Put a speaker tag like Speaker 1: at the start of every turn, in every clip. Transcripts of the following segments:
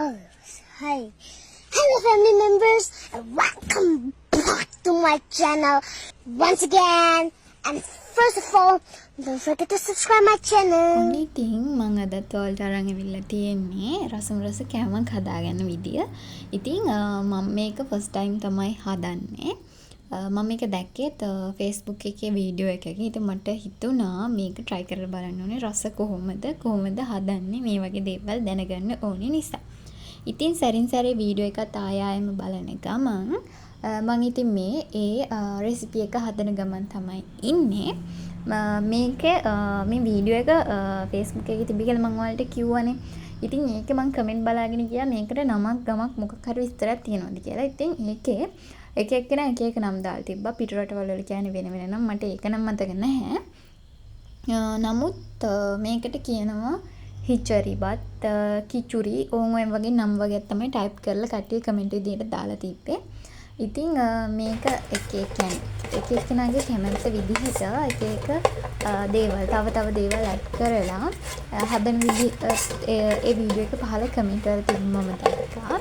Speaker 1: Oh, hi. Hello, family members, and welcome back to my channel once again. And first of all, don't forget to subscribe my channel.
Speaker 2: ඔන්න ඉතින් මම අදත් ඔයාලට අරන් ඇවිල්ලා තියෙන්නේ රස කෑමක් හදාගන්න විදිය. ඉතින් මම මේක ෆස්ට් ටයිම් තමයි හදන්නේ. මම මේක දැක්කේත් Facebook එකේ වීඩියෝ එකක. ඉතින් මට හිතුණා මේක try කරලා බලන්න ඕනේ රස කොහොමද හදන්නේ මේ වගේ දේවල් දැනගන්න ඕනේ නිසා. ඉතින් සැරින් සැරේ වීඩියෝ එකත් ආයෙම බලන ගමන් මම ඉතින් මේ රෙසිපි එක හදන ගමන් තමයි ඉන්නේ. මේක මේ වීඩියෝ එක Facebook එකේ තිබි කියලා මම ඔයාලට කිව්වනේ. ඉතින් ඒකේ මම කමෙන්ට් බලාගෙන ගියා මේකට නමක් ගමක් මොකක් හරි විස්තරයක් තියෙනවද කියලා. ඉතින් ඒකේ එක එක්කෙනා එක එක නම් දාලා තිබ්බා. පිට රටවල වල කියන්නේ වෙන වෙන නම් මට ඒක නම් මතක නැහැ. නමුත් මේකට කියනවා හිචරිබත් කිචුරි ඕන් ඔය වගේ නම් වගේ තමයි ටයිප් කරලා කට්ටිය කමෙන්ට් විදියට දාලා තිබ්බේ. ඉතින් මේක එක එක්කෙනාගේ කැමැත්ත විදිහට එක එක දේවල් තව දේවල් ඇඩ් කරලා හදන විදිහ ඒ වීඩියෝ එක පහල කමෙන්ට් කරලා තිබ්බම දැක්කා.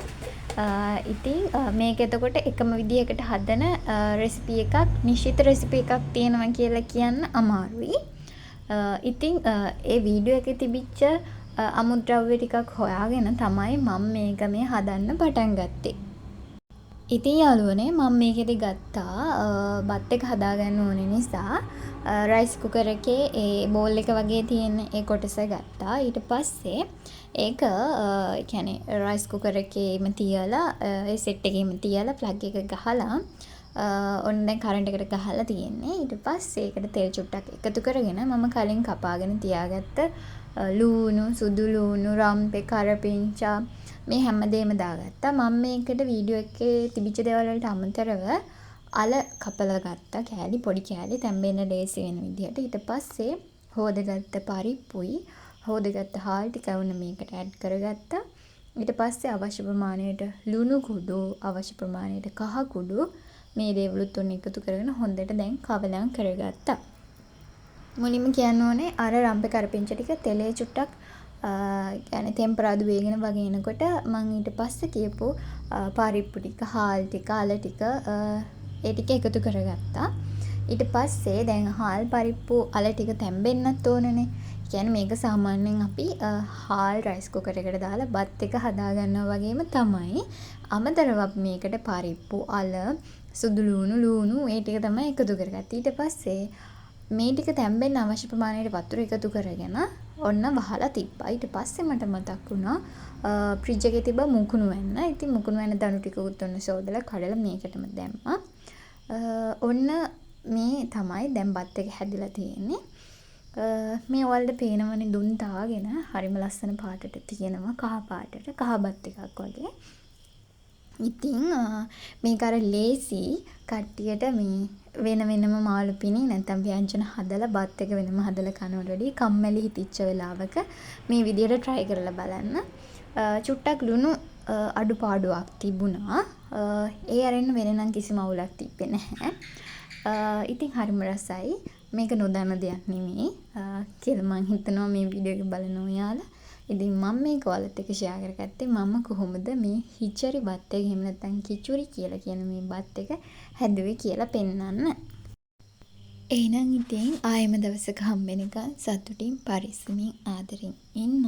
Speaker 2: ඉතින් මේක එතකොට එකම විදිහකට හදන රෙසිපි එකක් නිශ්චිත රෙසිපි එකක් තියෙනවා කියලා කියන්න අමාරුයි. ඉතින් ඒ වීඩියෝ එකේ තිබිච්ච අමුද්‍රව්‍ය ටිකක් හොයාගෙන තමයි මම මේක මේ හදන්න පටන් ගත්තේ. ඉතින් යාළුවනේ මම මේකෙදි ගත්තා බත් එක හදාගන්න ඕන නිසා රයිස් කුකර් එකේ ඒ බෝල් එක වගේ තියෙන ඒ කොටස ගත්තා. ඊට පස්සේ ඒක කියන්නේ රයිස් කුකර් එකේම තියලා ඒ සෙට් එකේම තියලා ප්ලග් එක ගහලා ඔන්න දැන් කරන්ට් එකට ගහලා තියෙන්නේ. ඊට පස්සේ ඒකට තෙල් චුට්ටක් එකතු කරගෙන මම කලින් කපාගෙන තියාගත්ත ලූණු, සුදු ලූණු, රම්පේ, කරපිංචා මේ හැමදේම දාගත්තා. මම මේකට වීඩියෝ එකේ තිබිච්ච දේවල් වලට අමතරව අල කපලා ගත්තා. කෑලි පොඩි කෑලි තැම්බෙන්න ලේසි වෙන විදිහට. ඊට පස්සේ හොදගත්ත පරිප්පුයි, හොදගත්ත හාල් ටික වුණ මේකට ඇඩ් කරගත්තා. ඊට පස්සේ අවශ්‍ය ප්‍රමාණයට ලුණු කුඩු, අවශ්‍ය ප්‍රමාණයට කහ කුඩු මේ දේවලුත් උන් එකතු කරගෙන හොඳට දැන් කවලම් කරගත්තා. මුලින්ම කියන්න ඕනේ අර රම්පේ කරපිංච ටික තෙලේ චුට්ටක් කියන්නේ ටෙම්පරාදු වේගෙන වගේ එනකොට මම ඊට පස්සේ කියපු පරිප්පු ටික, හාල් ටික, අල ටික ඒ ටික එකතු කරගත්තා. ඊට පස්සේ දැන් හාල් පරිප්පු අල ටික තැම්බෙන්නත් ඕනනේ. කියන්නේ මේක සාමාන්‍යයෙන් අපි හාල් රයිස් කුකර් එකට දාලා බත් එක හදා ගන්නවා වගේම තමයි. අමතරව මේකට පරිප්පු, අල, සුදු ලූණු ඒ ටික තමයි එකතු කරගත්තේ. ඊට පස්සේ මේ ටික තැම්බෙන්න අවශ්‍ය ප්‍රමාණයට වතුර එකතු කරගෙන ඔන්න වහලා තිබ්බා. ඊට පස්සේ මට මතක් වුණා ෆ්‍රිජ් එකේ තිබ්බ මුකුණු වෙන්න. ඉතින් මුකුණු වෙන දණු ටිකකුත් ඔන්න සෝදලා කඩලා මේකටම දැම්මා. ඔන්න මේ තමයි දැන් බත් එක හැදිලා තියෙන්නේ. මේ ඔයාලට පේනවනේ දුම් දාගෙන හරිම ලස්සන පාටට තියෙනවා කහ පාටට කහ බත් එකක් වගේ. ඉතින් මේක අර ලේසි කට්ටියට මේ වෙන වෙනම මාළු පිණි නැත්නම් ව්‍යංජන හදලා බත් එක වෙනම හදලා කනවට වැඩිය කම්මැලි හිතිච්ච වෙලාවක මේ විදියට try කරලා බලන්න. චුට්ටක් ලුණු අඩුපාඩුවක් තිබුණා. ඒ අරින්න වෙන නම් කිසිම අවුලක් තිබ්බේ නැහැ. ඉතින් හරිම රසයි. මේක නොදන්න දෙයක් නෙමෙයි කියලා මම හිතනවා මේ වීඩියෝ එක බලන ඔයාලා. ඉතින් මම මේක ඔයාලත් එක්ක ෂෙයා කරගත්තේ මම කොහොමද මේ හිචරි බත් එක එහෙම නැත්නම් කිචුරි කියලා කියන මේ බත් එක හැදුවේ කියලා පෙන්වන්න. එහෙනම් ඉතින් ආයෙම දවසක හම්බෙනකන් සතුටින් පරිස්සමින් ආදරෙන් ඉන්න.